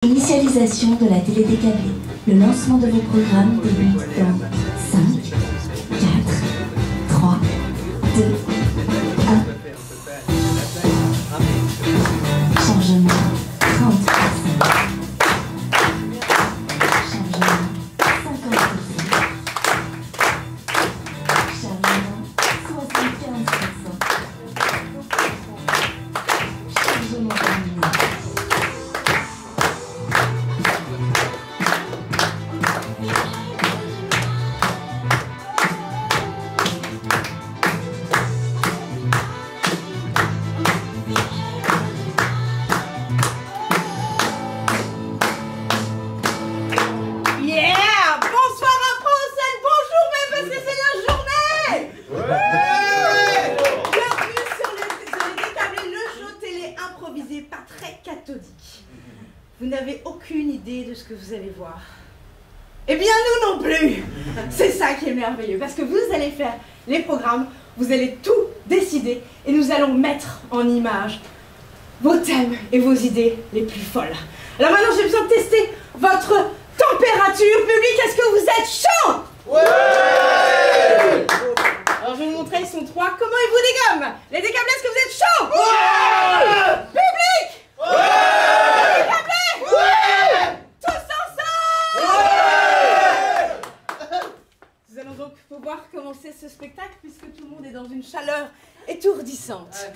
Initialisation de la télé décalée. Le lancement de vos programmes débute dans 5, 4, 3, 2, 1. Changement 30%. Changement 50%. Changement 75%. Changement terminé. Vous n'avez aucune idée de ce que vous allez voir. Eh bien, nous non plus. C'est ça qui est merveilleux, parce que vous allez faire les programmes, vous allez tout décider, et nous allons mettre en image vos thèmes et vos idées les plus folles. Alors maintenant, j'ai besoin de tester votre température publique. Est-ce que vous êtes chaud? Ouais. Alors, je vais vous montrer, ils sont trois. Comment ils vous dégomment? Les décablés, est-ce que vous êtes chaud? Ouais. Public? Ouais. Nous allons donc pouvoir commencer ce spectacle puisque tout le monde est dans une chaleur étourdissante.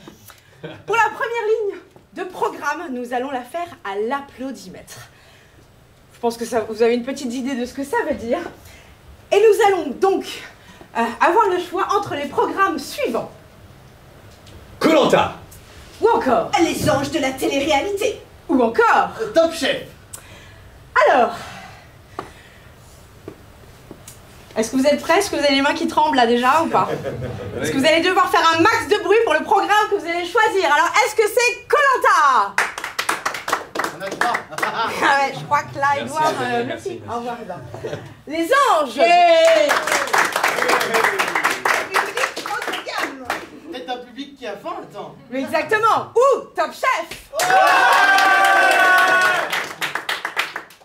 Pour la première ligne de programme, nous allons la faire à l'applaudimètre. Je pense que vous avez une petite idée de ce que ça veut dire. Et nous allons donc avoir le choix entre les programmes suivants. Koh-Lanta. Ou encore. Les anges de la télé-réalité. Ou encore. Top Chef. Alors. Est-ce que vous êtes prêts? Est-ce que vous avez les mains qui tremblent là déjà ou pas? Est-ce que vous allez devoir faire un max de bruit pour le programme que vous allez choisir? Alors, est-ce que c'est Koh-Lanta? On a trois. Ah ouais, je crois que là, Edouard... merci. Au revoir, Edouard. Les anges. Peut-être un public qui a faim, attends. Mais exactement. Ou Top Chef.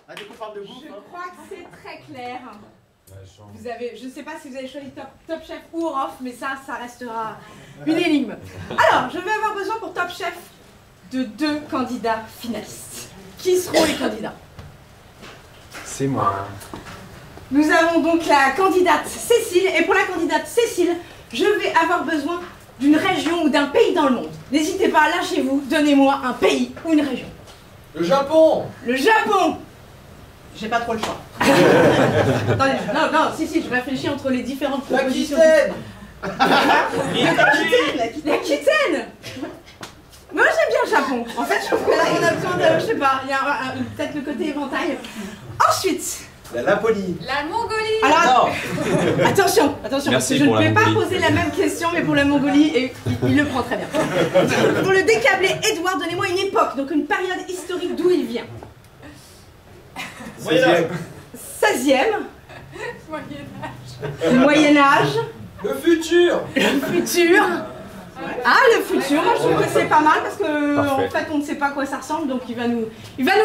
Ah, dès qu'on parle de bouffe, Je crois que c'est très clair. Vous avez, je ne sais pas si vous avez choisi Top Chef ou Orof, mais ça restera une énigme. Alors, je vais avoir besoin pour Top Chef de 2 candidats finalistes. Qui seront les candidats? C'est moi. Nous avons donc la candidate Cécile, et pour la candidate Cécile, je vais avoir besoin d'une région ou d'un pays dans le monde. N'hésitez pas, lâchez-vous, donnez-moi un pays ou une région. Le Japon. Le Japon. J'ai pas trop le choix. Attendez, non, si, je réfléchis entre les différentes propositions. L'Aquitaine. Moi j'aime bien le Japon. En fait, je trouve que là on a besoin de, je sais pas, il y a peut-être le côté éventail. Ensuite. La Laponie. La Mongolie. Alors, attention, Merci parce que je ne pour la vais pas Mongolie. poser la même question, mais pour la Mongolie, et il le prend très bien. Pour le décablé Edouard, donnez-moi une époque, donc une période historique d'où il vient. 16e. 16e. Moyen-Âge. Le futur. Le futur. Ah, le futur, moi je trouve que c'est pas mal parce que Parfait. en fait on ne sait pas à quoi ça ressemble, donc il va nous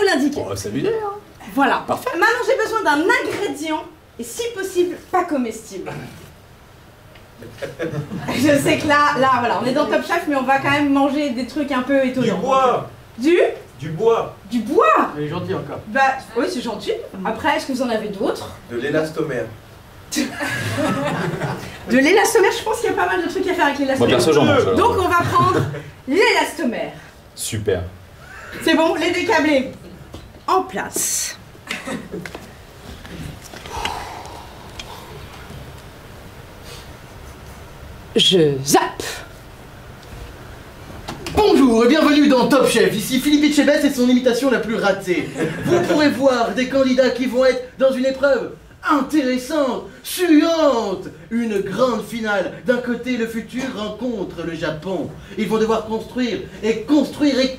l'indiquer. Oh, ça veut dire. Voilà. Parfait. Maintenant j'ai besoin d'un ingrédient et si possible pas comestible. Je sais que là voilà, on est dans Top Chef mais on va quand même manger des trucs un peu étonnants. Du bois. Du bois. Du bois. Il est gentil encore. Bah oui c'est gentil. Après est-ce que vous en avez d'autres? De l'élastomère. De l'élastomère, je pense qu'il y a pas mal de trucs à faire avec Moi l'élastomère. perso j'en mange. Donc on va prendre l'élastomère. Super. C'est bon, les décablés en place. Je zappe. Bonjour et bienvenue dans Top Chef, ici Philippe Etchebest et son imitation la plus ratée. Vous pourrez voir des candidats qui vont être dans une épreuve intéressante, suante, une grande finale. D'un côté, le futur rencontre le Japon. Ils vont devoir construire et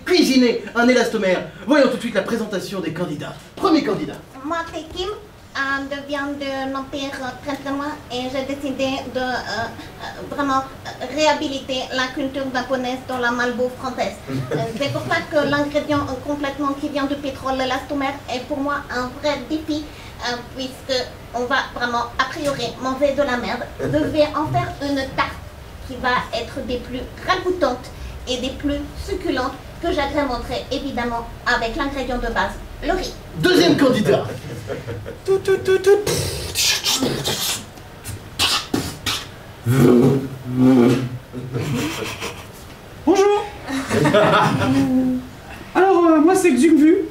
cuisiner un élastomère. Voyons tout de suite la présentation des candidats. Premier candidat. Moi, c'est Kim. devient de l'Empire près de moi et j'ai décidé de vraiment réhabiliter la culture japonaise dans la malbouffe française. C'est pour ça que l'ingrédient complètement qui vient du pétrole, l'élastomère, est pour moi un vrai défi, puisque on va vraiment, a priori, manger de la merde. Je vais en faire une tarte qui va être des plus ragoûtantes et des plus succulentes que j'agrémenterai évidemment avec l'ingrédient de base, le riz. Deuxième candidat. Bonjour. Alors, moi c'est Xungvu.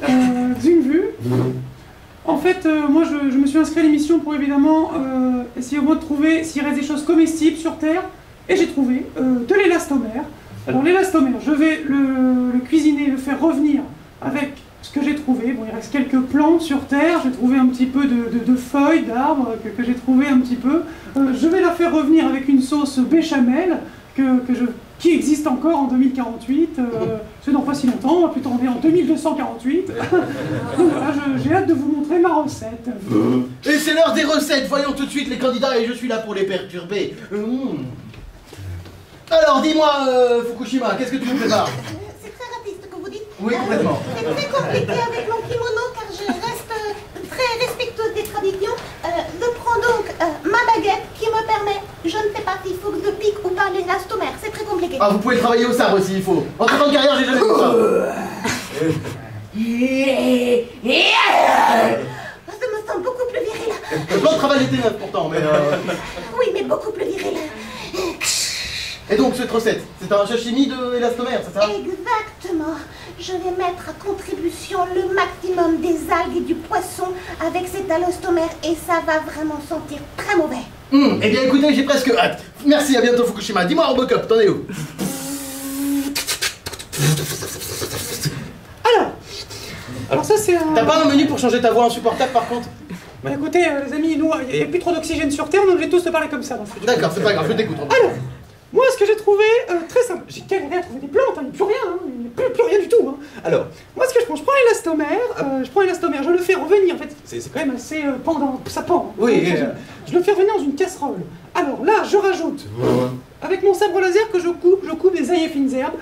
En fait, moi je me suis inscrit à l'émission pour évidemment essayer au moins de trouver s'il reste des choses comestibles sur Terre. Et j'ai trouvé de l'élastomère. Alors l'élastomère, je vais le cuisiner, le faire revenir avec ce que j'ai trouvé. Bon, il reste quelques plantes sur Terre, j'ai trouvé un petit peu de feuilles, d'arbres que j'ai trouvé un petit peu. Je vais la faire revenir avec une sauce béchamel qui existe encore en 2048. C'est dans pas si longtemps, on va plutôt en en 2248. Donc voilà, j'ai hâte de vous montrer ma recette. Et c'est l'heure des recettes, voyons tout de suite les candidats et je suis là pour les perturber. Alors dis-moi, Fukushima, qu'est-ce que tu me prépares? C'est très rapide ce que vous dites. Oui, complètement. C'est très compliqué avec mon kimono car je reste très respectueuse des traditions. Je prends donc ma baguette qui me permet, je ne sais pas s'il faut que je pique ou pas l'élastomère, c'est très compliqué. Ah, vous pouvez travailler au sabre s'il faut. En 30 ans de carrière, j'ai jamais vu ça. Je me sens beaucoup plus viril. Le plan de travail était neuf pourtant, mais Oui, mais beaucoup plus viril. Et donc cette recette, c'est un sashimi de élastomère, c'est ça? Exactement. Je vais mettre à contribution le maximum des algues et du poisson avec cet élastomère et ça va vraiment sentir très mauvais. Eh bien écoutez, j'ai presque hâte. Merci, à bientôt Fukushima. Dis-moi Robocop, t'en es où? Alors ça c'est un... T'as pas un menu pour changer ta voix insupportable par contre? Bah écoutez les amis, nous, il n'y a plus trop d'oxygène sur Terre, donc je vais tous te parler comme ça dans le futur. D'accord, c'est pas grave, je t'écoute. Alors, moi ce que j'ai trouvé, très simple, j'ai galéré à trouver des plantes, il n'y a plus rien, il n'y a plus rien du tout. Alors, moi ce que je prends l'élastomère, je le fais revenir, en fait, c'est quand même assez pendant, ça pend. Oui. Je le fais revenir dans une casserole. Alors là, je rajoute, avec mon sabre laser que je coupe des ail et fines herbes,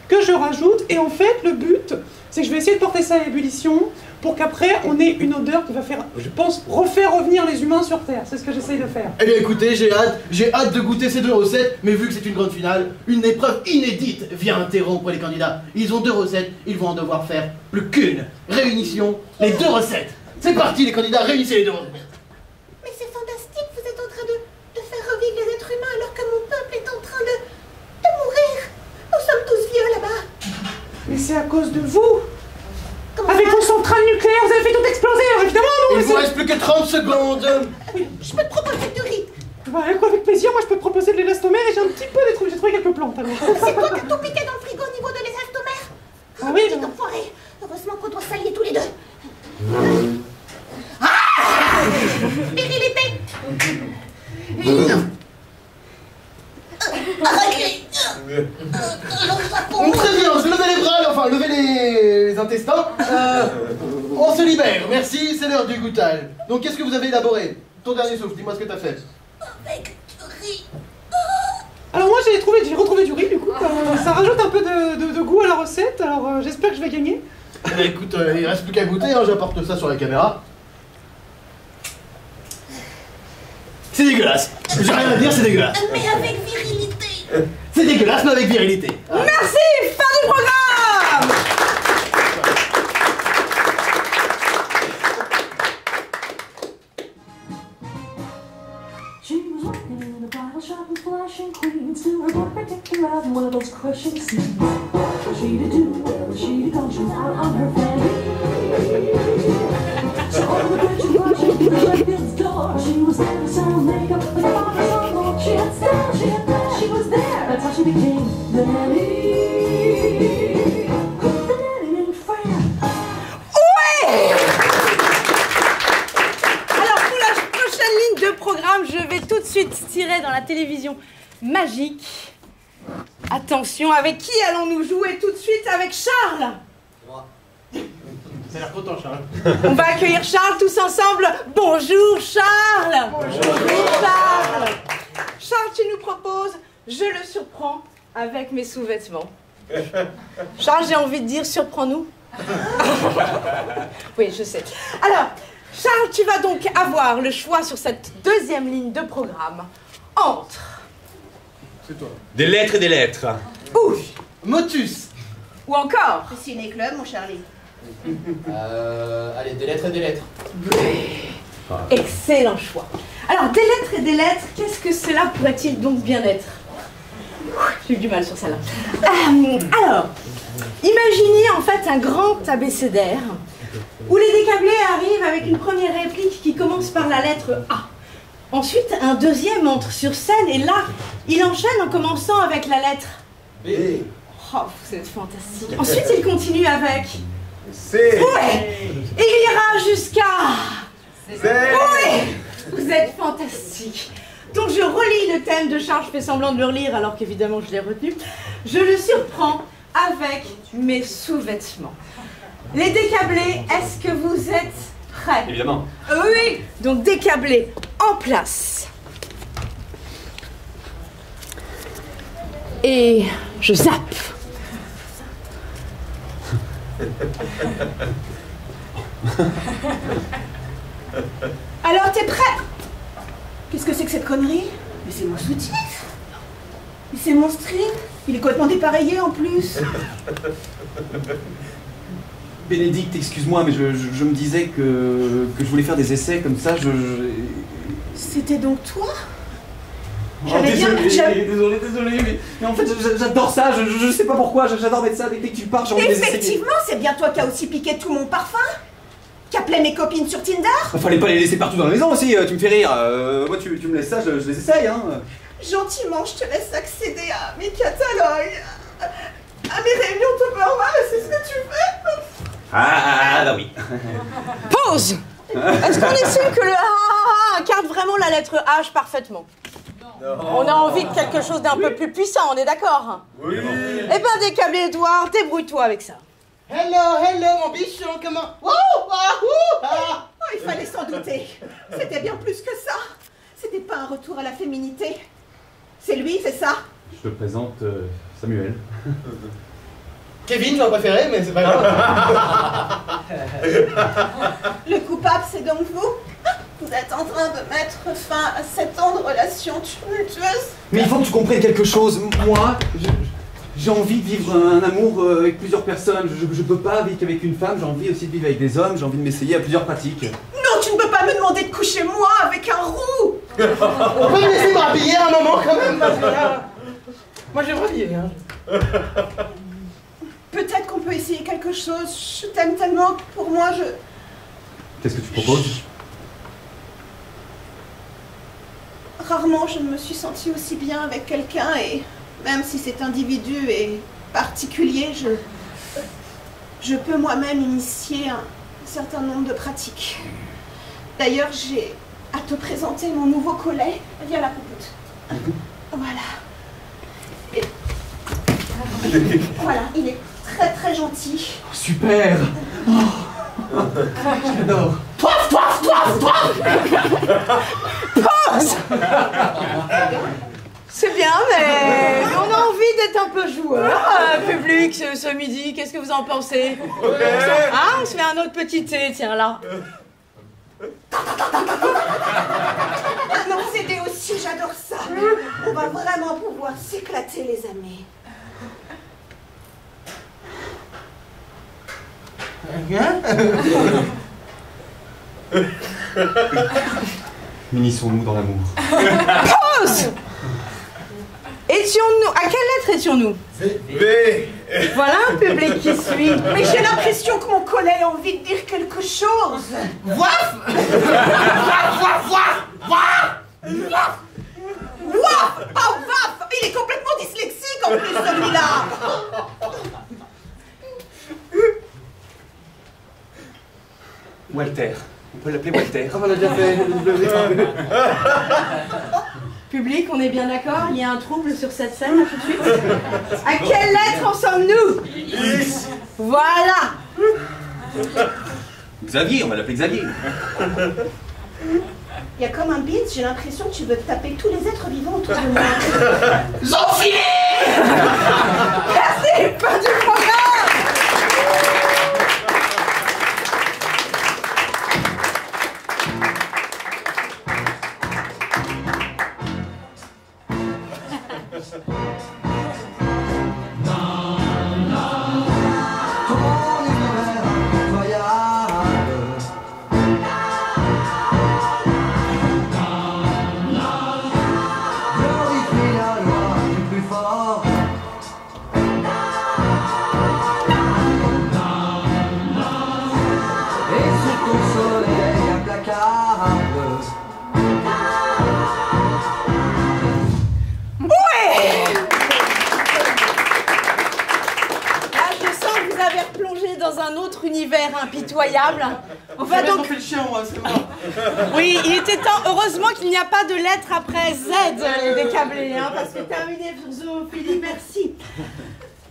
que je rajoute, et en fait, le but, c'est que je vais essayer de porter ça à ébullition, pour qu'après, on ait une odeur qui va faire, je pense, refaire revenir les humains sur Terre. C'est ce que j'essaye de faire. Eh bien écoutez, j'ai hâte de goûter ces deux recettes, mais vu que c'est une grande finale, une épreuve inédite vient interrompre les candidats. Ils ont deux recettes, ils vont en devoir faire plus qu'une. Réunissons les deux recettes. C'est parti les candidats, réunissez les deux recettes. Mais c'est fantastique, vous êtes en train de faire revivre les êtres humains alors que mon peuple est en train de mourir. Nous sommes tous vieux là-bas. Mais c'est à cause de vous. Comment Avec ça? vos centrales nucléaires, vous avez fait tout exploser, alors évidemment, non. Il vous reste plus que 30 secondes. Oui, je peux te proposer du riz. Bah, avec plaisir, moi je peux te proposer de l'élastomère et j'ai un petit peu j'ai trouvé quelques plantes alors. C'est toi qui as tout piqué dans le frigo au niveau de l'élastomère. Ah oui, Petit bah. enfoiré. Heureusement qu'on doit s'allier tous les deux. Ah, virilité. Très bien, levez les bras, enfin levez les intestins. On se libère, merci, c'est l'heure du goûtage. Donc qu'est-ce que vous avez élaboré? Ton dernier souffle, dis-moi ce que t'as fait. Avec du riz. Alors moi j'ai retrouvé du riz du coup, ça rajoute un peu de goût à la recette, alors j'espère que je vais gagner. Eh bien, écoute, il reste plus qu'à goûter, hein, j'apporte ça sur la caméra. C'est dégueulasse. J'ai rien à dire, c'est dégueulasse. Mais avec virilité. C'est dégueulasse, mais avec virilité. Merci, fin du programme. She was working in a bridal shop in Flushing, Queens, to her boyfriend taking out in one of those crushing scenes. What was she to do? Where was she to go? She was out on her fanny. So over the bridge she rushed to the Redfield's door. She was there to sell makeup, but the father's on board. She had style, she had flair, she was there. That's how she became the nanny. The nanny named Fran. Alors pour la prochaine ligne de programme, je vais tout de suite tirer dans la télévision magique. Attention, avec qui allons-nous jouer tout de suite? Avec Charles. Ça a l'air content, Charles. On va accueillir Charles tous ensemble. Bonjour Charles. Bonjour Charles. Charles, tu nous proposes, je le surprends avec mes sous-vêtements. Charles, j'ai envie de dire, surprends-nous. Oui, je sais. Alors, Charles, tu vas donc avoir le choix sur cette deuxième ligne de programme entre... C'est toi. Des lettres et des lettres. Ou, Motus. ou encore... Le ciné-club, mon Charlie. Allez, des lettres et des lettres. Excellent choix. Alors, des lettres et des lettres, qu'est-ce que cela pourrait-il donc bien être? J'ai eu du mal sur celle-là. Alors, imaginez en fait un grand abécédaire où les décablés arrivent avec une première réplique qui commence par la lettre A. Ensuite, un deuxième entre sur scène et là, il enchaîne en commençant avec la lettre B. Oh, vous êtes fantastique. Ensuite, il continue avec C. ouais. Et il ira jusqu'à Z. ouais. Vous êtes fantastique. Donc je relis le thème de Charles, je fais semblant de le relire alors qu'évidemment je l'ai retenu. Je le surprends avec mes sous-vêtements. Les décablés, est-ce que vous êtes prêts? Évidemment. Oui. Donc décablés en place. Et je zappe. Alors, t'es prêt? Qu'est-ce que c'est que cette connerie? Mais c'est mon soutif. Mais c'est mon string. Il est complètement dépareillé en plus. Bénédicte, excuse-moi, mais je me disais que je voulais faire des essais comme ça, C'était donc toi? Oh, J'avais bien- désolé, mais en fait j'adore ça, je sais pas pourquoi, j'adore mettre ça dès que tu pars, j'ai envie de les essayer. Effectivement, c'est bien toi qui as aussi piqué tout mon parfum? Qui appelait mes copines sur Tinder? Fallait pas les laisser partout dans la maison aussi, tu me fais rire. Moi tu me laisses ça, je les essaye, hein. Gentiment, je te laisse accéder à mes catalogues, à mes réunions Tupperware, c'est ce que tu fais? Ah bah oui. Pause. Est-ce qu'on est sûr que le A incarne vraiment la lettre H parfaitement? On a envie de quelque chose d'un peu plus puissant, on est d'accord? Oui. Eh ben décablé Edouard, débrouille-toi avec ça. Hello, mon bichon, comment... Wouh, wouh, ah. Oh, il fallait s'en douter. C'était bien plus que ça. C'était pas un retour à la féminité. C'est lui, c'est ça? Je te présente Samuel. Kevin, j'aurais préféré, mais c'est pas grave. Le coupable, c'est donc vous? Vous êtes en train de mettre fin à 7 ans de relation tumultueuse? Mais il faut que tu comprennes quelque chose, moi, j'ai envie de vivre un amour avec plusieurs personnes, je peux pas vivre qu'avec une femme, j'ai envie aussi de vivre avec des hommes, j'ai envie de m'essayer à plusieurs pratiques. Non, tu ne peux pas me demander de coucher moi avec un roux! On peut me laisser m'habiller un moment quand même, parce que là... Moi j'ai brillé, hein. Peut-être qu'on peut essayer quelque chose. Je t'aime tellement que pour moi, je... Qu'est-ce que tu proposes? Rarement je ne me suis sentie aussi bien avec quelqu'un et même si cet individu est particulier, je peux moi-même initier un certain nombre de pratiques. D'ailleurs, j'ai à te présenter mon nouveau collet. Viens la popote. Voilà. Et... Voilà, il est très très gentil. Super. J'adore. Pause. C'est bien, mais on a envie d'être un peu joueur. Public, ce midi, qu'est-ce que vous en pensez? Ah, on se fait un autre petit thé, tiens, là. Non, CD aussi, j'adore ça. On va vraiment pouvoir s'éclater, les amis. Unissons-nous dans l'amour. Pause. Étions-nous... À quelle lettre étions-nous? B. Voilà un public qui suit. Mais j'ai l'impression que mon collet a envie de dire quelque chose. Waf. Waf! Oh, waf! Il est complètement dyslexique en plus, celui-là. Walter. On peut l'appeler Walter. On l'a déjà fait. Public, on est bien d'accord? Il y a un trouble sur cette scène, là, tout de suite. À quelle lettre en sommes-nous? X. Voilà. Xavier, on va l'appeler Xavier. Il y a comme un beat, j'ai l'impression que tu veux taper tous les êtres vivants autour de moi. Zofili! Merci, fin du programme. Impitoyable. On va donc... fait le chien, moi, c'est moi. Oui, il était temps. Heureusement qu'il n'y a pas de lettre après Z, les décablés, hein, parce que terminé sur zoophilie, merci.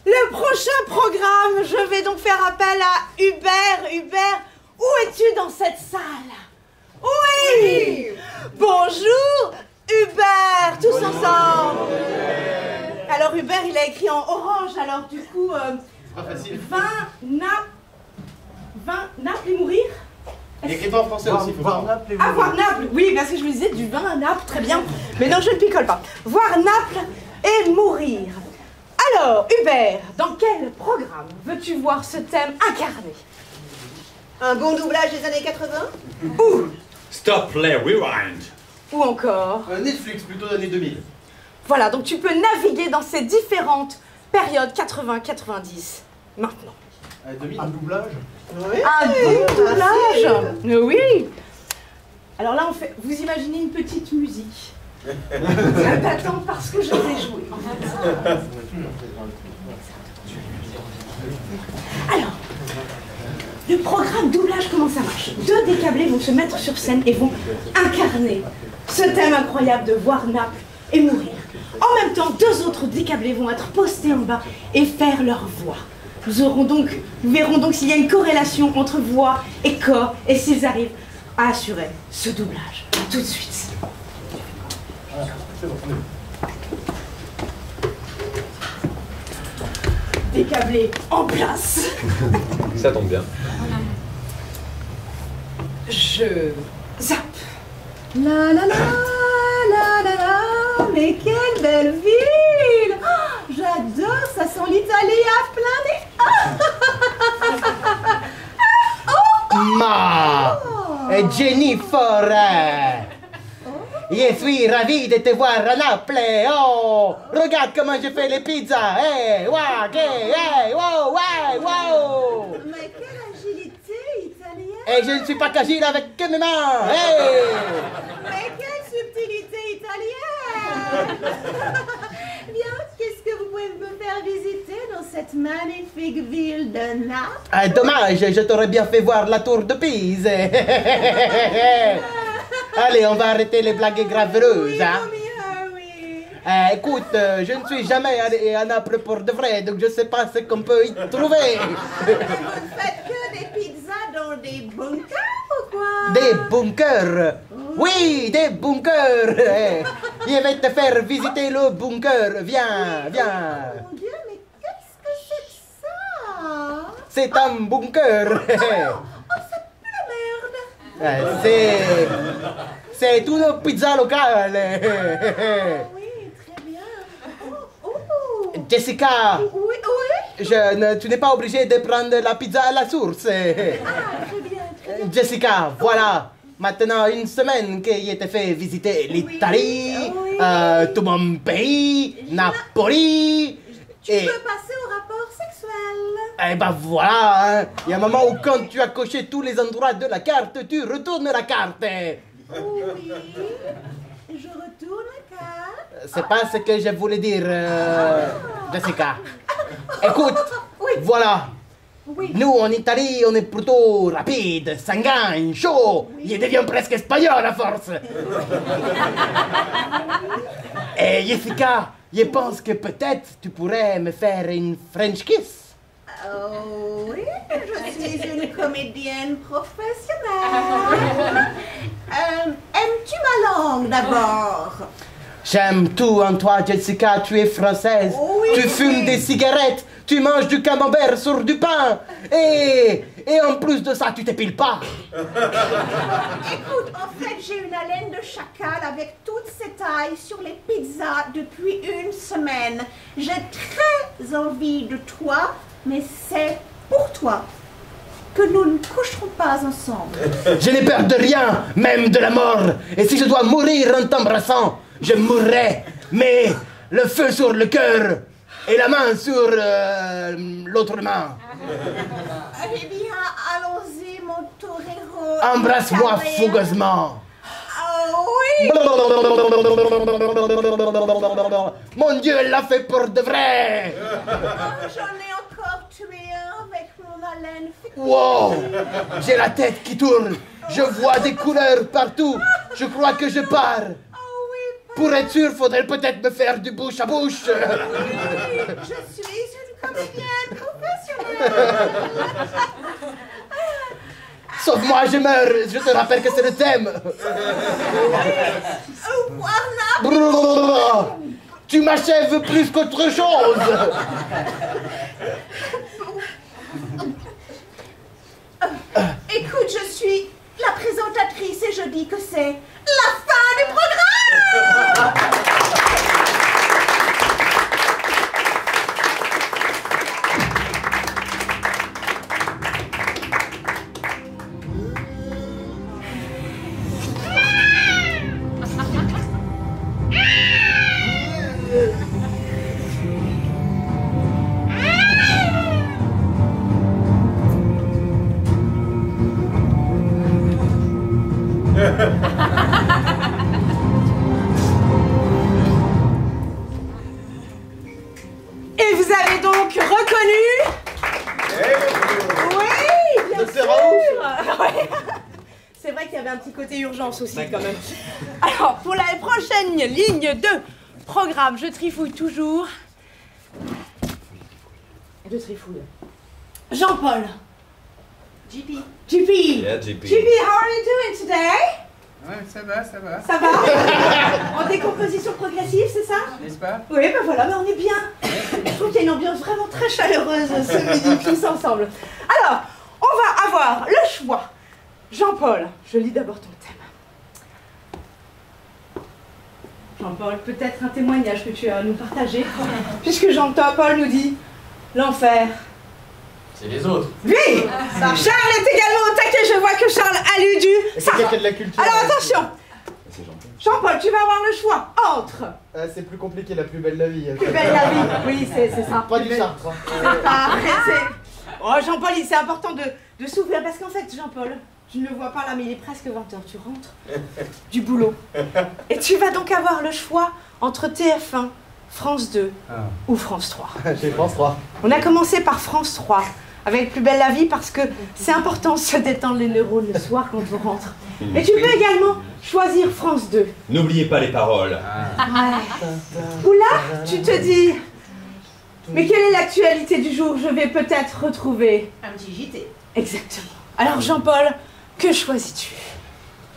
Le prochain programme, je vais donc faire appel à Hubert. Hubert, où es-tu dans cette salle? Oui. Bonjour, Hubert, tous ensemble. Alors Hubert, il a écrit en orange, alors du coup... Pas facile. 20 Naples et mourir. Il écrit pas en français aussi, il faut voir Naples et mourir. Ah, voir Naples, oui, parce que je me disais du vin à Naples, très bien. Mais non, je ne picole pas. Voir Naples et mourir. Alors, Hubert, dans quel programme veux-tu voir ce thème incarné? Un bon doublage des années 80? Ou Stop, play, rewind. Ou encore... Netflix, plutôt d'année 2000. Voilà, donc tu peux naviguer dans ces différentes périodes 80-90 maintenant. 2000, un doublage. Oui. Un doublage. Oui. Alors là, on fait. Vous imaginez une petite musique. T'attends parce que je vais jouer. Alors, le programme doublage, comment ça marche? Deux décablés vont se mettre sur scène et vont incarner ce thème incroyable de voir Naples et mourir. En même temps, deux autres décablés vont être postés en bas et faire leur voix. Nous verrons donc s'il y a une corrélation entre voix et corps et s'ils arrivent à assurer ce doublage. A tout de suite. Décablés en place. Ça tombe bien. Je zappe. La la la la la la. Mais quelle belle ville! Oh, j'adore, ça sent l'Italie à plein nez. Ma Jennifer, je suis ravi de te voir à Naples. Oh, regarde comment je fais les pizzas. Hey, wow, hey, wow, wow, wow. Mais quelle agilité italienne! Et je ne suis pas qu'agile avec mes mains. Hey. Mais quelle subtilité italienne! Bien, qu'est-ce que vous pouvez me faire visiter dans cette magnifique ville de Naples? Dommage, je t'aurais bien fait voir la tour de Pise. Allez, on va arrêter les blagues graveleuses. Oui, Hein? oui. Écoute, je ne suis jamais allé à Naples pour de vrai, donc je sais pas ce qu'on peut y trouver. Vous ne faites que des pizzas dans des bunkers ou quoi? Des bunkers. Oui, des bunkers. Je vais te faire visiter le bunker. Viens, viens. Mon Dieu, mais qu'est-ce que c'est que ça? C'est un bunker. Oh, c'est plus la merde! C'est une pizza locale. Oui, très bien. Oh. Jessica, Oui. tu n'es pas obligé de prendre la pizza à la source. Ah, très bien. Jessica, voilà. Maintenant, une semaine que je t'ai fait visiter l'Italie, Oui. tout mon pays, Napoli. Tu peux passer au rapport sexuel. Eh ben voilà, hein. Il y a un moment où quand tu as coché tous les endroits de la carte, tu retournes la carte. Oui. Je retourne la carte. C'est pas ce que je voulais dire, Jessica. Écoute, voilà. Oui. Nous, en Italie, on est plutôt rapide, sanguin, chaud. Il devient presque espagnol à force. Et Jessica, je pense que peut-être tu pourrais me faire une French kiss. Oh oui, je suis une comédienne professionnelle. Aimes-tu ma langue d'abord? J'aime tout en toi, Jessica, tu es française. Oui, tu fumes des cigarettes, tu manges du camembert sur du pain. Et en plus de ça, tu t'épiles pas. Écoute, en fait, j'ai une haleine de chacal avec toutes ces tailles sur les pizzas depuis une semaine. J'ai très envie de toi, mais c'est pour toi que nous ne coucherons pas ensemble. Je n'ai peur de rien, même de la mort. Et si je dois mourir en t'embrassant, je mourrai. Mais le feu sur le cœur et la main sur l'autre main. Eh bien, allons-y, mon torero. Embrasse-moi fougueusement. Oh oui. Mon Dieu, elle l'a fait pour de vrai. Oh, j'en ai encore tué un avec mon haleine. Wow, j'ai la tête qui tourne. Je vois des couleurs partout. Je crois que je pars. Pour être sûr, faudrait peut-être me faire du bouche à bouche. Oui, je suis une comédienne professionnelle. Sauf moi, je meurs. Je te rappelle que c'est le thème. Voilà. Tu m'achèves plus qu'autre chose. Écoute, je suis la présentatrice et je dis que c'est la fin du programme. Et vous avez donc reconnu? Oui, bien sûr. Ouais. C'est vrai qu'il y avait un petit côté urgence aussi quand même. Alors, pour la prochaine ligne de programme, je trifouille toujours. Je trifouille. Jean-Paul. JP. JP. Yeah, JP. JP, how are you doing today? Ouais, ça va, ça va. Ça va? En décomposition progressive, c'est ça? N'est-ce pas? Oui, ben voilà, mais on est bien. Je trouve qu'il y a une ambiance vraiment très chaleureuse ce midi, tous ensemble. Alors, on va avoir le choix. Jean-Paul, je lis d'abord ton thème. Jean-Paul, peut-être un témoignage que tu as à nous partager, puisque Jean-Paul nous dit l'enfer. C'est les autres. Oui, Charles est également au taquet, je vois que Charles a lu du... C'est quelqu'un de la culture. Alors attention, Jean-Paul, tu vas avoir le choix entre... c'est plus compliqué, la plus belle la vie. Plus belle la vie, oui, c'est ça. Pas du Sartre. Oh, Jean-Paul, c'est important de s'ouvrir, parce qu'en fait, Jean-Paul, je ne le vois pas là, mais il est presque 20h, tu rentres du boulot. Et tu vas donc avoir le choix entre TF1, France 2 ou France 3. J'ai France 3. On a commencé par France 3, avec Plus belle la vie, parce que c'est important de se détendre les neurones le soir quand on rentre. Mais tu peux également choisir France 2. N'oubliez pas les paroles. Ou là, tu te dis, mais quelle est l'actualité du jour? Je vais peut-être retrouver... Un petit JT. Exactement. Alors Jean-Paul, que choisis-tu?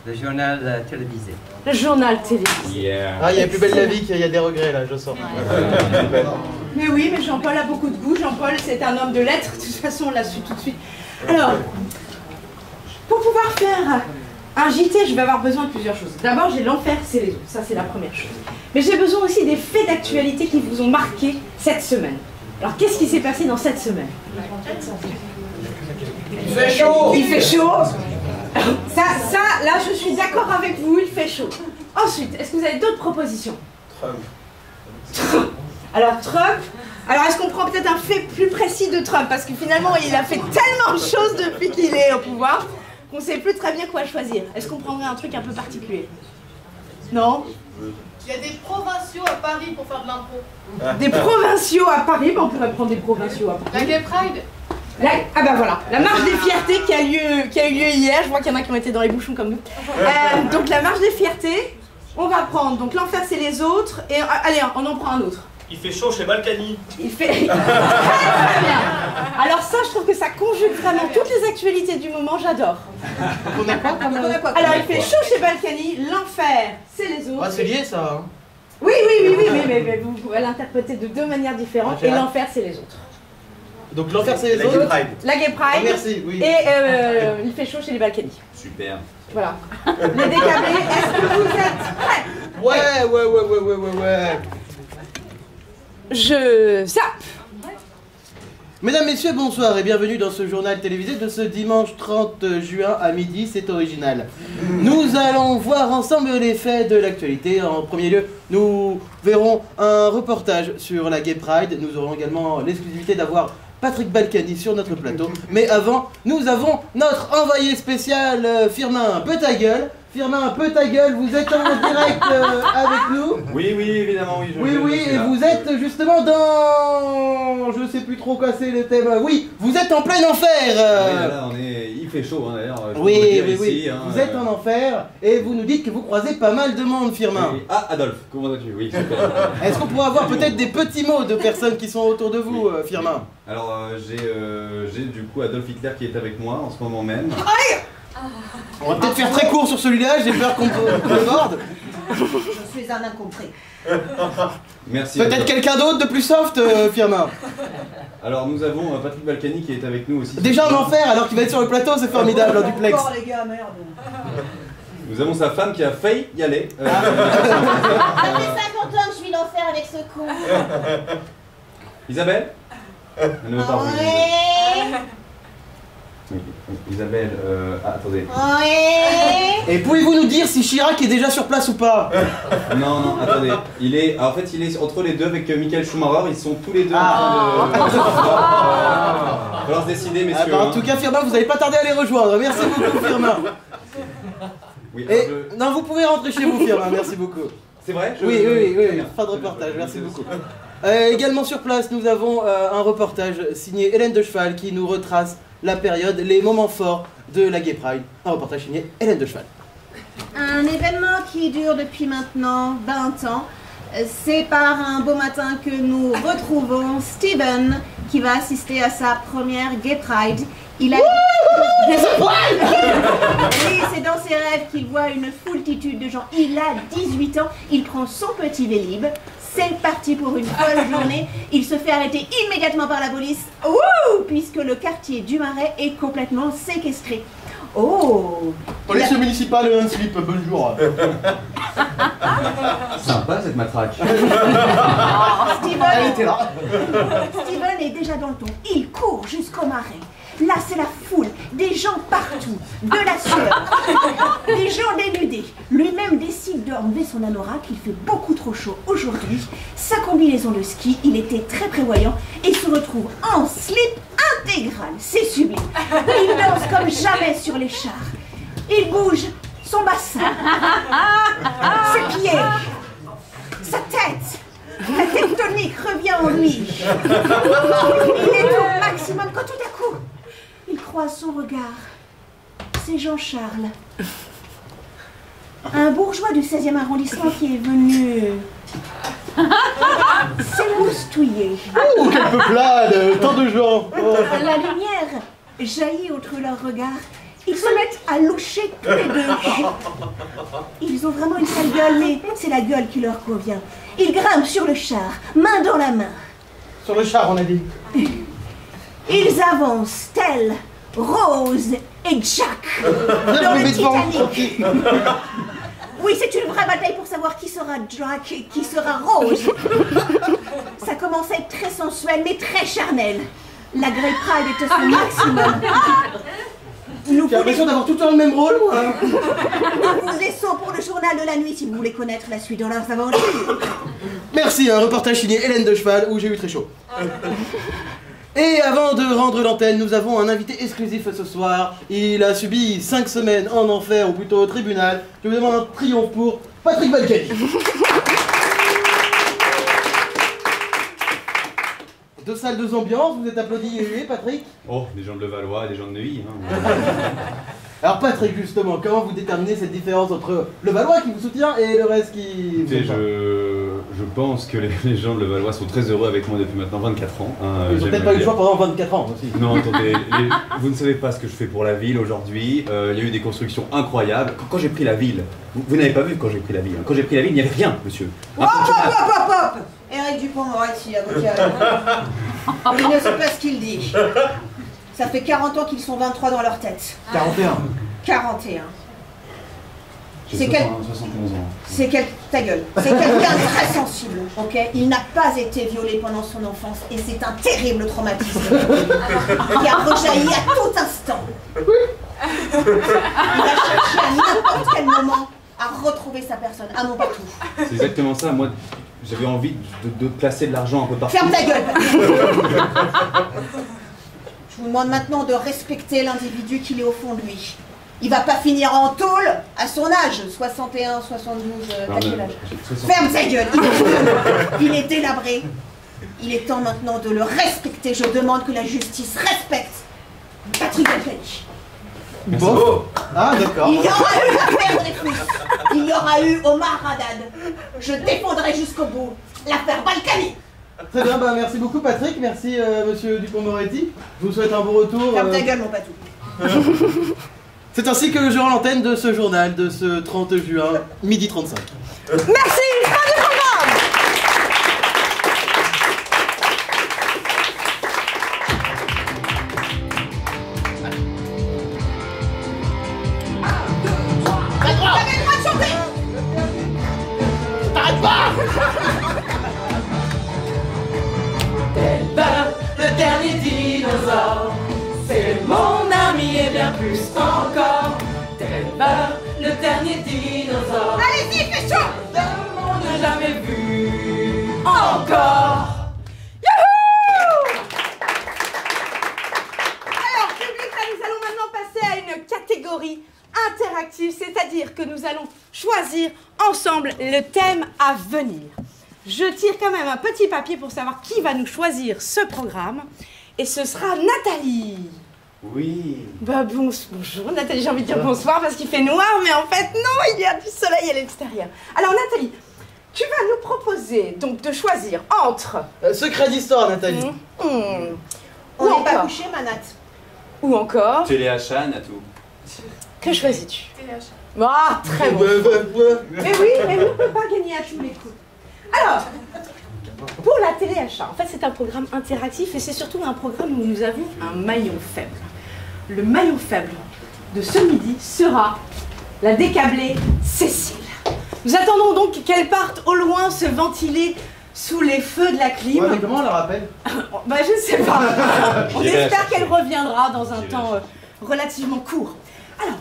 Le journal télévisé. Le journal télévisé. Yeah. Ah, il y a plus belle la vie qu'il y a des regrets là, je sens. Mais oui, mais Jean-Paul a beaucoup de goût. Jean-Paul, c'est un homme de lettres. De toute façon, on l'a su tout de suite. Alors, pour pouvoir faire un JT, je vais avoir besoin de plusieurs choses. D'abord, j'ai l'enfer, c'est les autres. Ça, c'est la première chose. Mais j'ai besoin aussi des faits d'actualité qui vous ont marqué cette semaine. Alors, qu'est-ce qui s'est passé dans cette semaine? Il fait chaud. Il fait chaud. Ça, là, je suis d'accord avec vous, il fait chaud. Ensuite, est-ce que vous avez d'autres propositions? Trump. Alors, Trump, alors est-ce qu'on prend peut-être un fait plus précis de Trump? Parce que finalement, il a fait tellement de choses depuis qu'il est au pouvoir qu'on ne sait plus très bien quoi choisir. Est-ce qu'on prendrait un truc un peu particulier? Non? Il y a des provinciaux à Paris pour faire de l'impro. Des provinciaux à Paris, ben on pourrait prendre des provinciaux à Paris. La Gay Pride. Ah ben voilà, la marche des fiertés qui a eu lieu hier. Je vois qu'il y en a qui ont été dans les bouchons comme nous. Donc la marche des fiertés, on va prendre, donc l'enfer c'est les autres, et allez, on en prend un autre. Il fait chaud chez Balkany. Il fait... Très bien. Alors ça, je trouve que ça conjugue vraiment toutes les actualités du moment, j'adore. On a quoi comme... Alors il fait chaud chez Balkany, l'enfer, c'est les autres. Ah, c'est lié ça. Hein. Oui, mais vous pouvez l'interpréter de deux manières différentes, et l'enfer, c'est les autres. Donc l'enfer c'est les La autres. Gay Pride. La Gay Pride. Ah, merci, oui. Et il fait chaud chez les Balkany. Super. Voilà. Les décablés, est-ce que vous êtes prêts? Ouais. Je zappe. Mesdames, messieurs, bonsoir et bienvenue dans ce journal télévisé de ce dimanche 30 juin à midi, c'est original. Nous allons voir ensemble les faits de l'actualité. En premier lieu, nous verrons un reportage sur la Gay Pride. Nous aurons également l'exclusivité d'avoir Patrick Balkany sur notre plateau. Mais avant, nous avons notre envoyé spécial, Firmin, peu ta gueule. Firmin, peu ta gueule, vous êtes en direct avec nous. Oui, évidemment, oui. Oui, et vous êtes justement dans... Je sais plus trop quoi c'est le thème. Oui, vous êtes en plein enfer. Là, il fait chaud, hein, d'ailleurs. Oui. Ici, hein, vous êtes en enfer et vous nous dites que vous croisez pas mal de monde, Firmin. Oui. Ah, Adolphe, comment vas-tu? Oui, super. Est-ce qu'on pourrait avoir peut-être des petits mots de personnes qui sont autour de vous, Firmin? Alors, j'ai du coup Adolf Hitler qui est avec moi en ce moment même. On va peut-être faire très court sur celui-là, j'ai peur qu'on le morde. Je suis un incompris. Merci. Peut-être quelqu'un d'autre de plus soft, Firmin. Alors, nous avons Patrick Balkany qui est avec nous aussi. Déjà en enfer alors qu'il va être sur le plateau, c'est formidable, en duplex. Encore les gars, merde. Nous avons sa femme qui a failli y aller. Ça fait 50 ans que je vis l'enfer avec ce con. Isabelle? Elle ne veut pas revenir. Oui. Oui, Isabelle, attendez. Oui. Et pouvez-vous nous dire si Chirac est déjà sur place ou pas? Non, attendez. Il est entre les deux avec Michael Schumacher. Ils sont tous les deux en train de... va falloir se décider, messieurs. En tout cas, Firmin, vous n'allez pas tarder à les rejoindre. Merci beaucoup, Firmin. Oui, Et... Non, vous pouvez rentrer chez vous, Firmin. Merci beaucoup. C'est vrai? Oui. Fin de reportage. Merci beaucoup. Également sur place, nous avons un reportage signé Hélène de Cheval qui nous retrace la période, les moments forts de la Gay Pride. Un reportage signé Hélène de Cheval. Un événement qui dure depuis maintenant 20 ans. C'est par un beau matin que nous retrouvons Steven qui va assister à sa première Gay Pride. Il a... Oui, c'est dans ses rêves qu'il voit une foultitude de gens. Il a 18 ans, il prend son petit Vélib. C'est parti pour une folle journée. Il se fait arrêter immédiatement par la police. Puisque le quartier du Marais est complètement séquestré. Police municipale un slip, bonjour. Sympa cette matraque. Steven est déjà dans le ton. Il court jusqu'au Marais. Là, c'est la foule, des gens partout, de la sueur, des gens dénudés. Lui-même décide d'enlever son anorak, il fait beaucoup trop chaud aujourd'hui. Sa combinaison de ski, il était très prévoyant et se retrouve en slip intégral. C'est sublime. Il danse comme jamais sur les chars. Il bouge son bassin, ses pieds, sa tête. La tectonique revient en lui. Il est au maximum quand tout à coup, il croise son regard. C'est Jean-Charles. Un bourgeois du 16e arrondissement qui est venu s'émoustouiller. Oh, quelle peuplade, tant de gens. La lumière jaillit entre leurs regards. Ils se mettent à loucher tous les deux. Ils ont vraiment une sale gueule, mais c'est la gueule qui leur convient. Ils grimpent sur le char, main dans la main. Sur le char, on a dit. Ils avancent, tels Rose et Jack dans le Titanic. Oui, c'est une vraie bataille pour savoir qui sera Jack et qui sera Rose. Ça commence à être très sensuel, mais très charnel. La Grey Pride est à son maximum. J'ai l'impression d'avoir tout le temps le même rôle, moi. Nous vous laissons pour le journal de la nuit si vous voulez connaître la suite de leurs aventures. Merci, un reportage signé Hélène de Cheval où j'ai eu très chaud. Et avant de rendre l'antenne, nous avons un invité exclusif ce soir. Il a subi 5 semaines en enfer, ou plutôt au tribunal. Je vous demande un triomphe pour Patrick Balkany. Deux salles, deux ambiances, vous êtes applaudi et hué, Patrick? Oh, des gens de Levallois et des gens de Neuilly. Hein. Alors Patrick, justement, comment vous déterminez cette différence entre le Valois qui vous soutient et le reste qui... Écoutez, Je pense que les gens de Levallois sont très heureux avec moi depuis maintenant 24 ans. Hein, Ils ont peut-être pas eu le choix pendant 24 ans aussi. Non, attendez, vous ne savez pas ce que je fais pour la ville aujourd'hui. Il y a eu des constructions incroyables. Quand j'ai pris la ville, vous n'avez pas vu quand j'ai pris la ville. Hein. Quand j'ai pris la ville, il n'y avait rien, monsieur. Hop, hop, hop, hop! Éric Dupond-Moretti, avocat. Il ne sait pas ce qu'il dit. Ça fait 40 ans qu'ils sont 23 dans leur tête. 41. 41. J'ai 71 ans. C'est ta gueule. C'est quelqu'un de très sensible, ok? Il n'a pas été violé pendant son enfance et c'est un terrible traumatisme qui a rejailli à tout instant. Il a cherché à n'importe quel moment à retrouver sa personne, à mon patou. C'est exactement ça. Moi, j'avais envie de placer de l'argent un peu partout. Ferme ta gueule! Je vous demande maintenant de respecter l'individu qu'il est au fond de lui. Il va pas finir en tôle à son âge, 61, 72, t'as quel âge? Ferme ta gueule! Il est délabré. Il est temps maintenant de le respecter. Je demande que la justice respecte Patrick Balkany. Bon. Ah, d'accord. Il y aura eu l'affaire Dreyfus. Il y aura eu Omar Haddad. Je défendrai jusqu'au bout l'affaire Balkany. Très bien, bah merci beaucoup Patrick, merci monsieur Dupond-Moretti. Je vous souhaite un bon retour. Ferme ta gueule mon patou. C'est ainsi que je rends l'antenne de ce journal de ce 30 juin, midi 35. Merci, fin du programme. T'avais le droit de chanter. T'arrêtes pas. Le dernier dinosaure, c'est mon ami et bien plus encore. Delbert, le dernier dinosaure. Allez-y, fais chaud. Le monde n'a jamais vu encore. Youhou! Alors, public, là, nous allons maintenant passer à une catégorie interactive, c'est-à-dire que nous allons choisir ensemble le thème à venir. Je tire quand même un petit papier pour savoir qui va nous choisir ce programme. Et ce sera Nathalie. Oui. Bah bonjour Nathalie, j'ai envie de dire bonsoir parce qu'il fait noir, mais en fait non, il y a du soleil à l'extérieur. Alors Nathalie, tu vas nous proposer donc de choisir entre... Secret d'histoire Nathalie. On n'est pas couché, Manat. Ou encore... Téléachat, Natou. Que choisis-tu? Téléachat. Ah, très bon. Mais oui, on ne peut pas gagner à tous les coups. Alors, pour la téléachat, en fait c'est un programme interactif et c'est surtout un programme où nous avons un maillon faible. Le maillon faible de ce midi sera la décablée Cécile. Nous attendons donc qu'elle parte au loin se ventiler sous les feux de la clim. Ouais, mais comment on la rappelle? Bah je ne sais pas. On espère qu'elle reviendra dans un temps relativement court. Alors,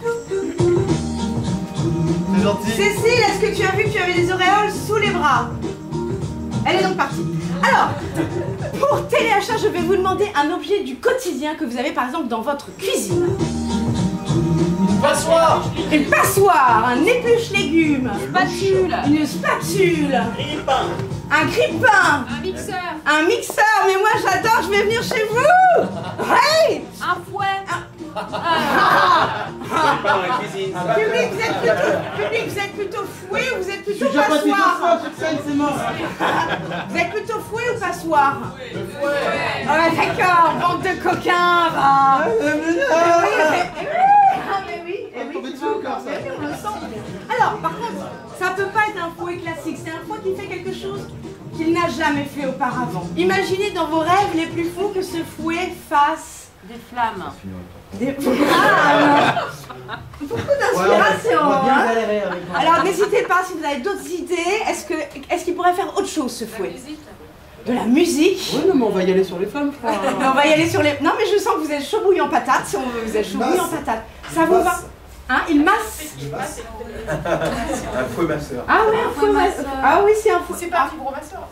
c'est gentil. Cécile, est-ce que tu as vu que tu avais des auréoles sous les bras? Elle est donc partie. Alors, pour téléachat, je vais vous demander un objet du quotidien que vous avez par exemple dans votre cuisine. Une passoire. Une passoire, un épluche-légumes, une spatule, un grille-pain, Un mixeur. un mixeur, mais moi j'adore, je vais venir chez vous. Ouais. Un fouet. Pas dans la cuisine. Public, vous êtes plutôt fouet ou vous êtes Je plutôt suis déjà passé 2 passoire? fois sur scène, c'est mort. Vous êtes plutôt fouet ou passoire? Ah ouais, d'accord, bande de coquins, va. On le sent. Alors, par contre, ça peut pas être un fouet classique, c'est un fouet qui fait quelque chose qu'il n'a jamais fait auparavant. Imaginez dans vos rêves les plus fous que ce fouet fasse Des flammes. des flammes. Beaucoup d'inspiration. On va bien Hein. galérer avec moi. Alors n'hésitez pas si vous avez d'autres idées. Est-ce qu'il pourrait faire autre chose ce fouet? De la musique. Oui, non, mais on va y aller sur les flammes, je crois. On va y aller sur les... Non mais je sens que vous êtes chaud bouillant patate. Si vous êtes chaud bouillant patate. Ça vous va? Hein, il masse. Un fouet masseur. Ah oui, un fouet masseur. Ah oui, c'est un fouet. C'est pas un gros masseur.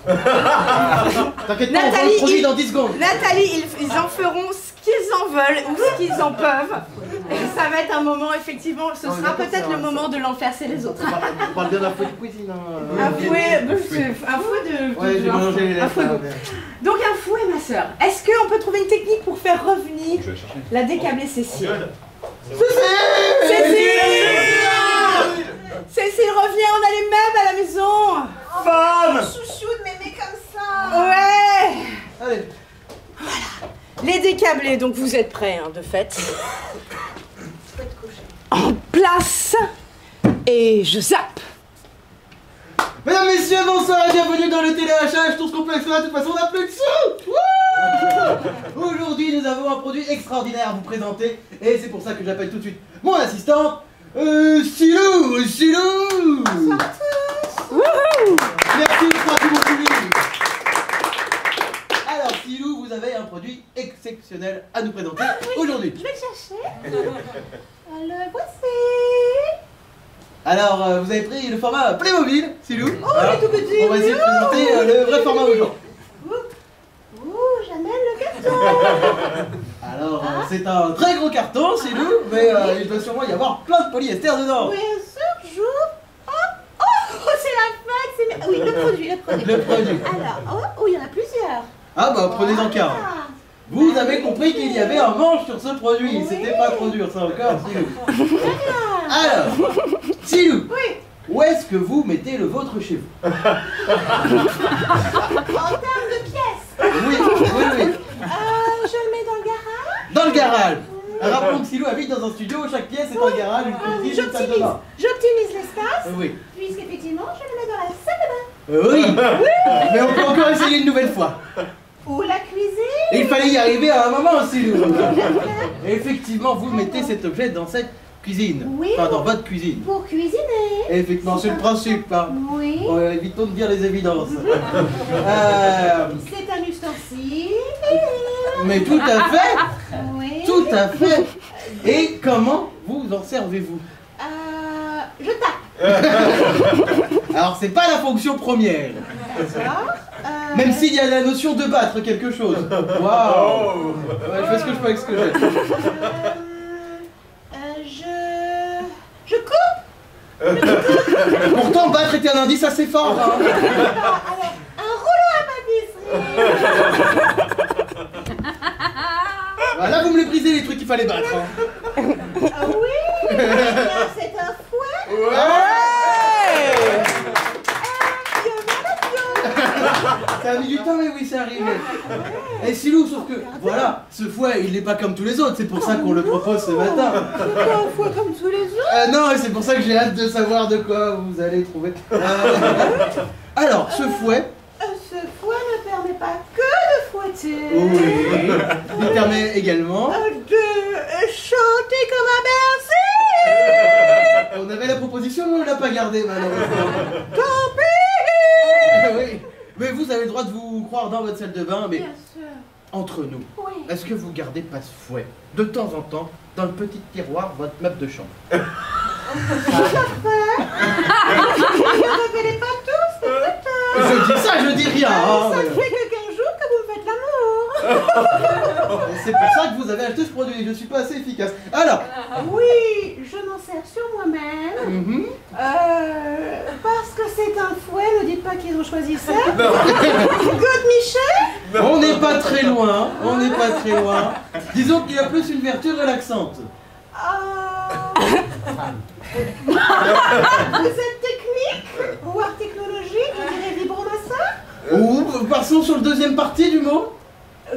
T'inquiète pas, on Nathalie, va le produit dans 10 secondes. Nathalie, ils en feront ce qu'ils en veulent ou ce qu'ils en peuvent. Et ça va être un moment, effectivement, ce Non, sera d'accord, peut-être c'est le un- moment de l'enfercer les autres. On parle bien d'un fouet de cuisine. Hein. Un fouet de... Ouais, j'ai mélangé les un lettres. fouet là, de- mais- Donc un fouet, ma sœur. Est-ce qu'on peut trouver une technique pour faire revenir Je vais chercher. la décablée Cécile? Cécile Cécile, reviens, on a les meubles à la maison. Femme Allez, donc vous êtes prêts, hein, de fait. En place. Et je zappe. Mesdames, messieurs, bonsoir et bienvenue dans le téléhachage. Tout ce qu'on peut extraire, de toute façon, on n'a plus de sous. Aujourd'hui, nous avons un produit extraordinaire à vous présenter. Et c'est pour ça que j'appelle tout de suite mon assistante, Silou. Silou. Bonsoir à tous. Merci, merci mon public. Alors, Silou, vous avez un produit exceptionnel à nous présenter aujourd'hui. Je vais le chercher. Le voici. Alors, vous avez pris le format Playmobil, Silou. Oh, il est tout petit. On va essayer de présenter le vrai format aux gens. J'amène le carton. Alors, c'est un très gros carton, Silou, mais il doit sûrement y avoir plein de polyester dedans. Oui, sûr, j'ouvre. Oh, c'est la fête. Oui, le produit. Le produit. Alors, il y en a plusieurs. Ah bah, prenez-en qu'un. Vous avez compris qu'il y avait un manche sur ce produit. C'était pas trop dur, ça encore, Silou. Alors, Silou, où est-ce que vous mettez le vôtre chez vous? En termes de pièces. Oui. Je le mets dans le garage. Dans le garage. Rappelons que Silou habite dans un studio où chaque pièce est un garage, une cuisine, une salle de bain. J'optimise l'espace. Oui. Puisqu'effectivement, je le mets dans la salle de bain. Oui. Mais on peut encore essayer une nouvelle fois. Ou la cuisine. Il fallait y arriver à un moment, Silou. Et effectivement, vous mettez cet objet dans cette cuisine. Oui. Enfin, dans votre cuisine. Pour cuisiner. Et effectivement, c'est le principe. Hein. Oui. Évitons de dire les évidences. C'est un ustensile. Mais tout à fait. Oui. Tout à fait. Et comment vous en servez-vous? Je tape. Alors, c'est pas la fonction première. D'accord. Même s'il y a la notion de battre quelque chose. Waouh. Ouais, je fais ce que je peux avec ce que j'ai. Je coupe. Pourtant, battre était un indice assez fort. Hein. Alors, un rouleau à pâtisserie. Voilà, vous me les brisez les trucs qu'il fallait battre. Hein. Oui. C'est un fouet. Ouais. Ça a mis du temps, mais oui, c'est arrivé. Et Silou, sauf que, voilà, ce fouet, il n'est pas comme tous les autres, c'est pour ça qu'on le propose ce matin. C'est pas un fouet comme tous les autres. Non, et c'est pour ça que j'ai hâte de savoir de quoi vous allez trouver. Alors, ce fouet... Ce fouet ne permet pas que de fouetter. Oui. Il permet également... de chanter comme un berger. On avait la proposition, mais on ne l'a pas gardée, malheureusement. Tant pis. Oui. Mais vous avez le droit de vous croire dans votre salle de bain, mais Bien sûr. entre nous, Oui. est-ce que vous gardez pas ce fouet de temps en temps dans le petit tiroir de votre meuble de chambre? Tout à fait. Ne révélez pas tout, s'il vous plaît. Je dis ça, je dis rien. Hein. Ça fait que 15 jours que vous me faites l'amour. C'est pour ça que vous avez acheté ce produit, je suis pas assez efficace. Alors. Oui, je m'en sers sur moi-même. Parce que c'est un fouet, ne dites pas qu'ils ont choisi ça. Good Michel. On n'est pas très loin, on n'est pas très loin. Disons qu'il y a plus une vertu relaxante. Vous êtes technique, voire technologique, je dirais vibromasseur. Ou passons sur le deuxième partie du mot.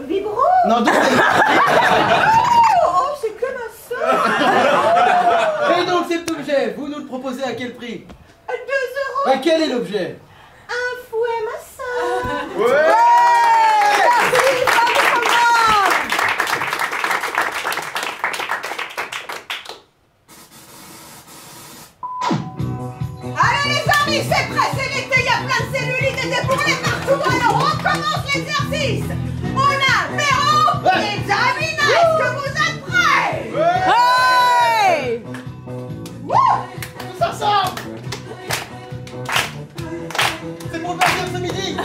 Vibro. Non, deuxième. Oh, c'est que ma soeur. Et donc cet objet, vous nous le proposez à quel prix? 2 €. Et quel est l'objet? Un fouet masseur. Ouais. Allez les amis, c'est prêt, c'est l'été, il y a plein de cellulite et des bourrelets partout, alors on commence l'exercice. On a Véro et Davina, est-ce que vous êtes prêts? Ouais. Tous ensemble. C'est pour partir ce midi.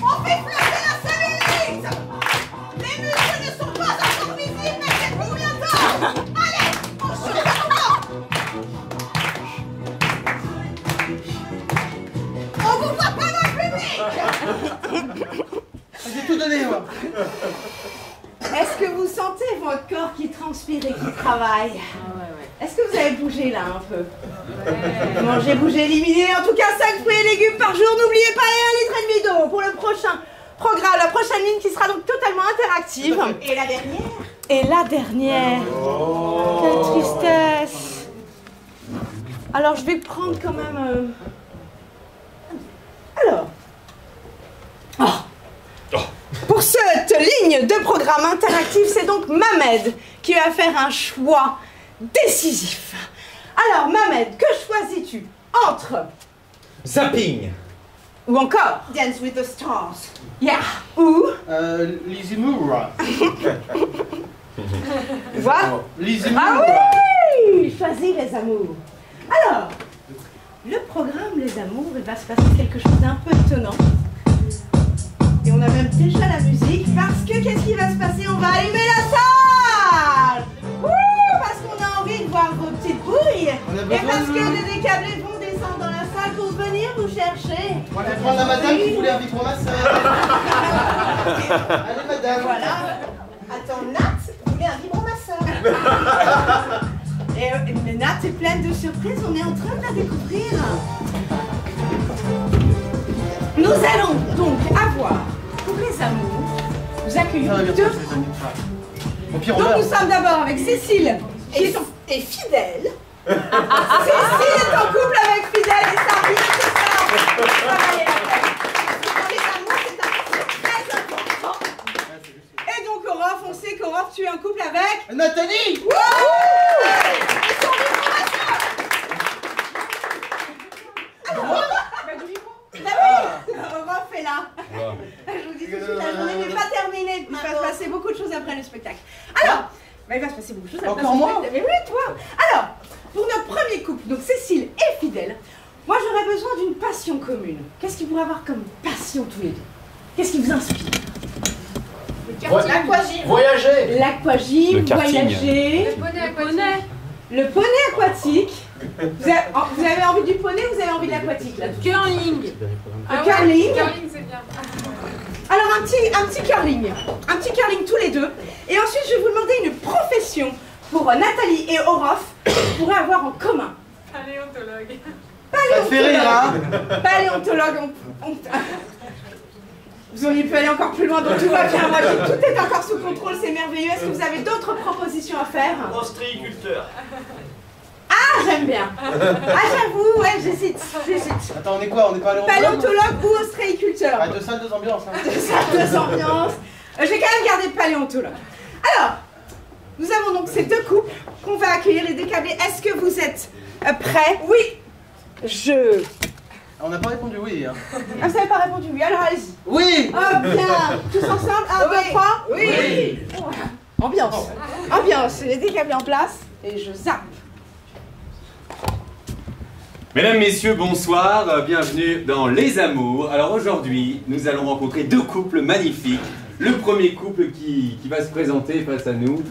On fait flotter la cellulite. Les muscles ne sont pas encore visibles, mais c'est pour bientôt. Allez, on chute maintenant. On vous voit pas dans le public. J'ai tout donné, moi. Est-ce que vous sentez votre corps qui transpire et qui travaille? Est-ce que vous avez bougé là un peu? Mangez, bougez, éliminez. En tout cas, 5 fruits et légumes par jour. N'oubliez pas, et 1,5 litre d'eau. Pour le prochain programme, la prochaine ligne qui sera donc totalement interactive. Et la dernière? Et la dernière. Quelle tristesse. Alors, je vais prendre quand même... Alors. Pour cette ligne de programme interactif, c'est donc Mamed qui va faire un choix décisif. Alors, Mamed, que choisis-tu entre Zapping ou encore Dance with the Stars. Yeah. Ou Les Amours. Voilà. Les Amours. Ah oui, choisis les amours. Alors, le programme Les Amours, il va se passer quelque chose d'un peu étonnant. Et on a même déjà la musique parce que qu'est-ce qui va se passer? On va allumer la salle. Parce qu'on a envie de voir vos petites bouilles. Et parce que les décablés vont descendre dans la salle pour venir vous chercher. On va prendre la madame qui voulait un vibromasseur. Allez madame. Voilà. Attends, Nat voulait un vibromasseur. Et Nat est pleine de surprises, on est en train de la découvrir. Nous allons donc avoir, pour les amours, nous accueillons deux. Au pire, on Donc meurt. nous sommes d'abord avec Cécile, qui est fidèle. Cécile est en couple avec Fidèle et ça rien que ça. Ça valait la peine. Dans les amours, c'est un truc très important. Et donc Orof, on sait qu'Orof, tu es en couple avec Nathalie. Orof est là. Je vous dis tout de suite, la journée n'est pas terminée. Il va se passer beaucoup de choses après le spectacle. Alors, il va se passer beaucoup de choses après Encore le moi spectacle. Mais oui, toi. Alors, pour notre premier couple, donc Cécile et Fidèle, moi j'aurais besoin d'une passion commune. Qu'est-ce qu'ils pourraient avoir comme passion tous les deux? Qu'est-ce qui vous inspire? L'aquagym. Voyager. L'aquagym, Le karting. voyager. Le poney aquatique. Vous avez envie du poney ou vous avez envie de l'aquatique là? Curling. Le curling. Curling, c'est bien. Alors un petit curling. Un petit curling tous les deux. Et ensuite je vais vous demander une profession pour Nathalie et Orof pourraient avoir en commun. Paléontologue. Ça te fait rire, hein? Paléontologue. Vous auriez pu aller encore plus loin, donc tout va bien. Moi, tout est encore sous contrôle, c'est merveilleux. Est-ce que vous avez d'autres propositions à faire? Ostréiculteur. Ah, j'aime bien. Ah, j'avoue, ouais, j'hésite. Attends, on est quoi? On est pas allé en Paléontologue ou ostréiculteur? Ah, deux salles, deux ambiances. Hein. Deux salles, deux ambiances. Je vais quand même garder paléontologue. Alors, nous avons donc ces deux couples qu'on va accueillir, les décablés. Est-ce que vous êtes prêts? Oui. On n'a pas répondu oui. Hein. Ah, vous n'avez pas répondu oui, alors allez-y. Oui. Oh bien. Tous ensemble, 1, 2, 3. Oui. Ambiance. Ambiance, les décablés en place et je zappe. Mesdames, messieurs, bonsoir, bienvenue dans Les Amours. Alors aujourd'hui, nous allons rencontrer deux couples magnifiques. Le premier couple qui va se présenter face à nous,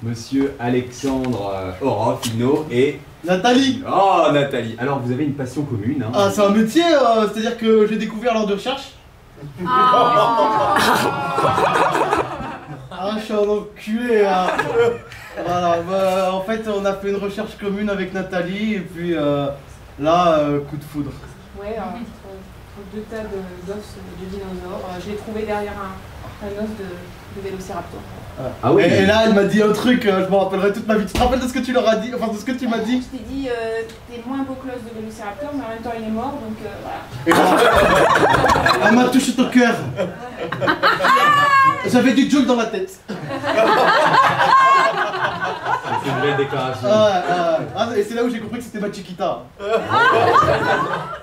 Monsieur Alexandre Orofino et... Nathalie. Oh, Nathalie. Alors vous avez une passion commune, hein? Ah, c'est un métier, c'est-à-dire que j'ai découvert lors de recherche. Ah, je suis un enculé, hein. Voilà, bah, en fait, on a fait une recherche commune avec Nathalie, et puis là, coup de foudre. Ouais, entre deux tas d'os de dinosaures. Je l'ai trouvé derrière un os de vélociraptor. Ah oui. Et là, elle m'a dit un truc, je me rappellerai toute ma vie. Tu te rappelles de ce que tu leur as dit, enfin de ce que tu m'as dit? Je t'ai dit, t'es moins beau que l'os de vélociraptor, mais en même temps il est mort, donc voilà. Et ben, elle m'a touché ton cœur. J'avais du Joule dans la tête. C'est une belle déclaration. Et c'est là où j'ai compris que c'était ma Chiquita.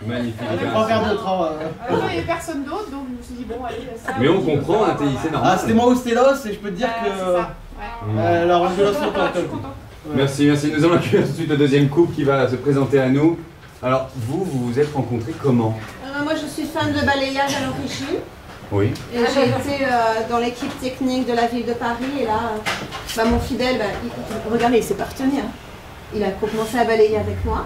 Magnifique. Elle ne pas faire d'autre. Il n'y avait personne d'autre, donc je me suis dit, bon, allez, ça. Mais on comprend, Nathalie, c'est normal. Ah, c'était moi ou c'était l'os, et je peux te dire que. C'est ça. Ouais. Elle a rendu l'os Je suis content. Merci. Nous allons accueillir tout de suite le deuxième couple qui va se présenter à nous. Alors, vous vous êtes rencontrés comment? Moi, je suis fan de balayage à l'origine. Oui. Et j'ai été dans l'équipe technique de la ville de Paris. Et là, mon fidèle, regardez, il s'est pas retenu. Hein. Il a commencé à balayer avec moi.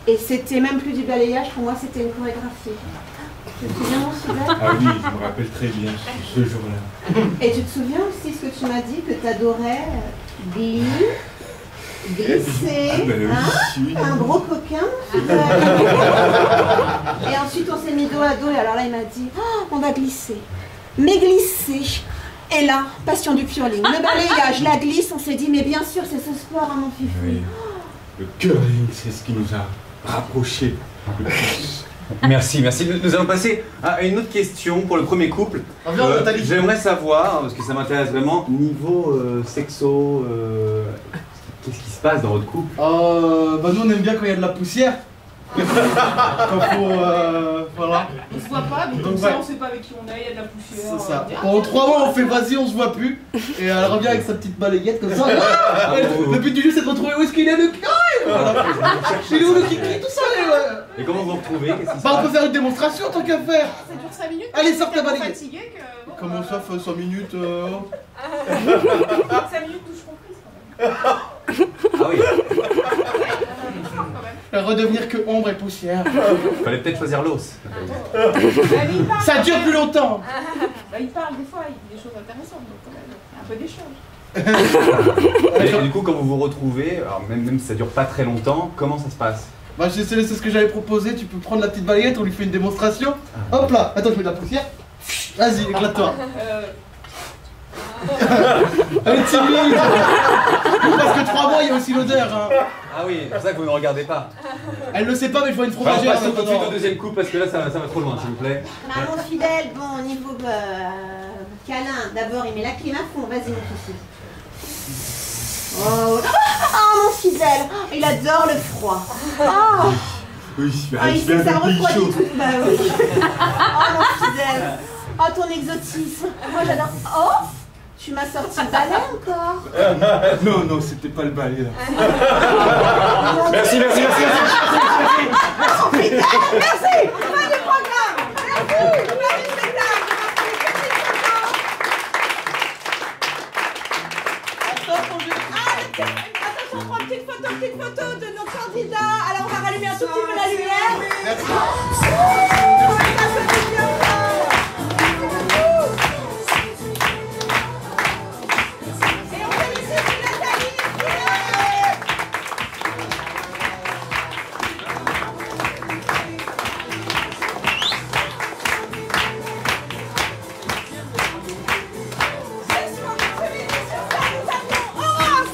Et c'était même plus du balayage, pour moi, c'était une chorégraphie. Tu te souviens, mon fidèle? Ah oui, je me rappelle très bien ce jour-là. Et tu te souviens aussi ce que tu m'as dit, que tu adorais Glee, Glee. glissé, Ah, ben oui, hein, un gros coquin. Et ensuite on s'est mis dos à dos et alors là il m'a dit oh, on va glisser. Mais glisser. Et là, passion du curling, le balayage, la glisse, on s'est dit mais bien sûr c'est ce sport à mon fifu. Oui. Le curling, c'est ce qui nous a rapprochés le plus. Merci, merci. Nous allons passer à une autre question pour le premier couple. J'aimerais savoir, parce que ça m'intéresse vraiment, niveau sexo, qu'est-ce qui se passe dans votre couple? Bah nous on aime bien quand il y a de la poussière. Quand faut, voilà. On se voit pas, donc ça on sait pas avec qui on est, il y a de la poussière. C'est ça. Pendant 3 mois on fait vas-y, on se voit plus. Et elle revient avec sa petite balayette comme ça. Le but du jeu c'est de retrouver où est-ce qu'il est le kiki. Voilà. Il est où le kiki, tout ça Et comment vous retrouvez? Bah on peut faire une démonstration tant qu'à faire. Ça dure 5 minutes. Allez, sors ta balayette. Fatigué que... bon, Comment ça fait 5 minutes 5 minutes touche comprise quand même. Ah oui. Redevenir que ombre et poussière. Fallait peut-être choisir l'os. Ça dure plus longtemps. Bah, il parle des fois, il dit des choses intéressantes, donc quand même, un peu d'échange. Et du coup, quand vous vous retrouvez, alors même si ça dure pas très longtemps, comment ça se passe? Bah c'est ce que j'avais proposé, tu peux prendre la petite balayette, on lui fait une démonstration. Hop là, attends je mets de la poussière. Vas-y, éclate-toi. Elle est timide. Parce que 3 mois il y a aussi l'odeur hein. Ah oui, c'est pour ça que vous ne regardez pas. Elle le sait pas mais je vois une On fromagère. passe tout de suite au deuxième couple parce que là ça va trop loin s'il vous plaît. Maman fidèle, bon au niveau câlin, d'abord il met la clim à fond, vas-y mon fils. Oh mon fidèle, il adore le froid. Oh, Oui, il sait que ça refroidit tout. Bah oui. Oh mon fidèle, oh ton exotisme. Moi j'adore. Oh, tu m'as sorti le balai encore. Non, c'était pas le balai là. Merci. Merci. Fin du programme. Merci. Fin du spectacle. Attention, on prend une petite photo de nos candidats. Alors on va rallumer un tout petit peu la lumière. Merci. Et on félicite Nathalie. Ce soir, cette émission, nous avons Orof,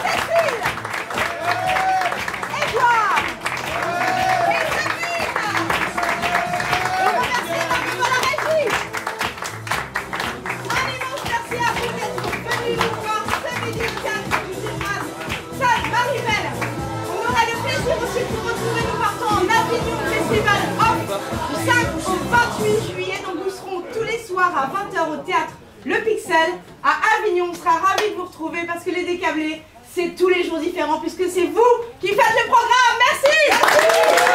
Cécile, Edouard et Sabine. On remercie énormément la régie. Un immense merci à vous d'être venus nous voir ce midi au théâtre du Gymnase Salle Marie-Belle. On aura le plaisir aussi de vous retrouver. Nous partons en Avignon Festival Off du 5 au 28 juillet. Donc nous serons tous les soirs à 20h au théâtre Le Pixel à Avignon. On sera ravis de vous retrouver parce que les décablés, c'est tous les jours différents puisque c'est vous qui faites le programme. Merci.